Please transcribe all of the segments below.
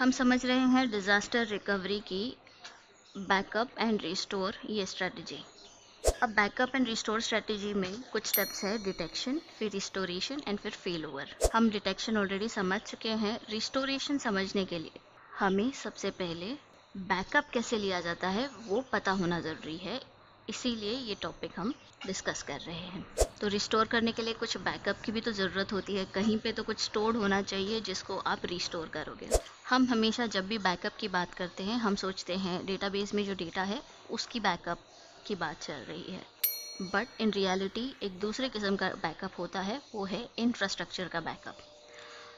हम समझ रहे हैं डिज़ास्टर रिकवरी की बैकअप एंड रिस्टोर ये स्ट्रेटजी। अब बैकअप एंड रिस्टोर स्ट्रेटजी में कुछ स्टेप्स है, डिटेक्शन, फिर रिस्टोरेशन एंड फिर फेल ओवर। हम डिटेक्शन ऑलरेडी समझ चुके हैं। रिस्टोरेशन समझने के लिए हमें सबसे पहले बैकअप कैसे लिया जाता है वो पता होना ज़रूरी है, इसीलिए ये टॉपिक हम डिस्कस कर रहे हैं। तो रिस्टोर करने के लिए कुछ बैकअप की भी तो ज़रूरत होती है, कहीं पे तो कुछ स्टोर्ड होना चाहिए जिसको आप रिस्टोर करोगे। हम हमेशा जब भी बैकअप की बात करते हैं हम सोचते हैं डेटाबेस में जो डेटा है उसकी बैकअप की बात चल रही है, बट इन रियलिटी एक दूसरे किस्म का बैकअप होता है, वो है इंफ्रास्ट्रक्चर का बैकअप।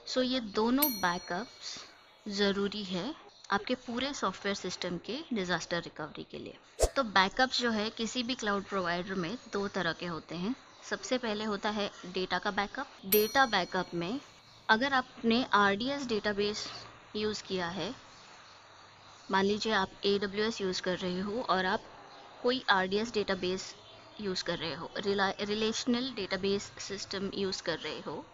सो ये दोनों बैकअप्स ज़रूरी है आपके पूरे सॉफ्टवेयर सिस्टम के डिज़ास्टर रिकवरी के लिए। तो बैकअप्स जो है किसी भी क्लाउड प्रोवाइडर में दो तरह के होते हैं। सबसे पहले होता है डेटा का बैकअप। डेटा बैकअप में अगर आपने RDS डेटाबेस यूज़ किया है, मान लीजिए आप AWS यूज़ कर रहे हो और आप कोई RDS डेटाबेस यूज़ कर रहे हो, रिलेशनल डेटाबेस सिस्टम यूज़ कर रहे हो,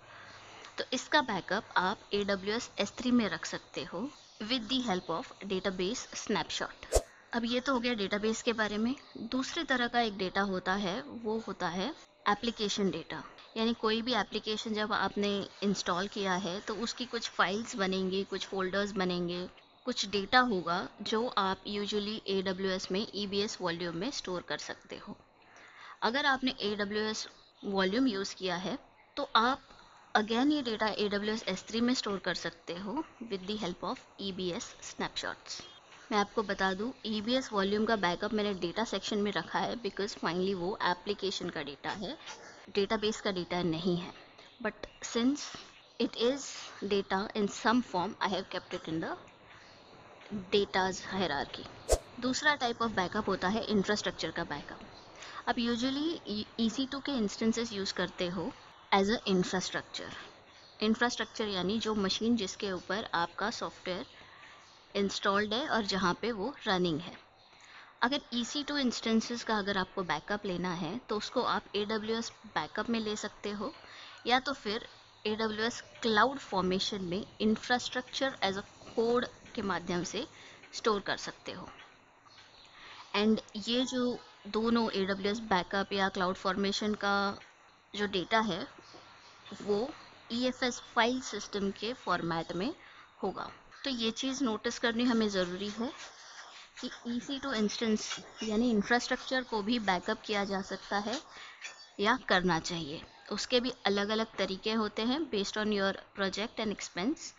तो इसका बैकअप आप AWS S3 में रख सकते हो with the help of database snapshot. अब ये तो हो गया डेटाबेस के बारे में। दूसरी तरह का एक डेटा होता है, वो होता है एप्लीकेशन डेटा। यानी कोई भी एप्लीकेशन जब आपने इंस्टॉल किया है तो उसकी कुछ फाइल्स बनेंगी, कुछ फोल्डर्स बनेंगे, कुछ डेटा होगा जो आप यूजुअली AWS में EBS वॉल्यूम में स्टोर कर सकते हो। अगर आपने AWS वॉल्यूम यूज़ किया है तो आप अगेन ये डेटा AWS S3 में स्टोर कर सकते हो with the help of EBS snapshots. मैं आपको बता दूं, EBS वॉल्यूम का बैकअप मैंने डेटा सेक्शन में रखा है बिकॉज फाइनली वो एप्लीकेशन का डेटा है, डेटाबेस का डेटा नहीं है। But since it is data in some form, I have kept it in the data's hierarchy. दूसरा टाइप ऑफ बैकअप होता है इंफ्रास्ट्रक्चर का बैकअप। आप यूजुअली EC2 के इंस्टेंसेस यूज़ करते हो एज अ इंफ्रास्ट्रक्चर यानी जो मशीन जिसके ऊपर आपका सॉफ्टवेयर इंस्टॉल्ड है और जहाँ पे वो रनिंग है। अगर EC2 इंस्टेंसेस का अगर आपको बैकअप लेना है तो उसको आप AWS बैकअप में ले सकते हो, या तो फिर AWS क्लाउड फॉर्मेशन में इंफ्रास्ट्रक्चर एज अ कोड के माध्यम से स्टोर कर सकते हो। एंड ये जो दोनों AWS बैकअप या क्लाउड फॉर्मेशन का जो डेटा है वो EFS फाइल सिस्टम के फॉर्मेट में होगा। तो ये चीज़ नोटिस करनी हमें ज़रूरी है कि EC2 इंस्टेंस यानी इंफ्रास्ट्रक्चर को भी बैकअप किया जा सकता है या करना चाहिए। उसके भी अलग अलग तरीके होते हैं based on your project and expense.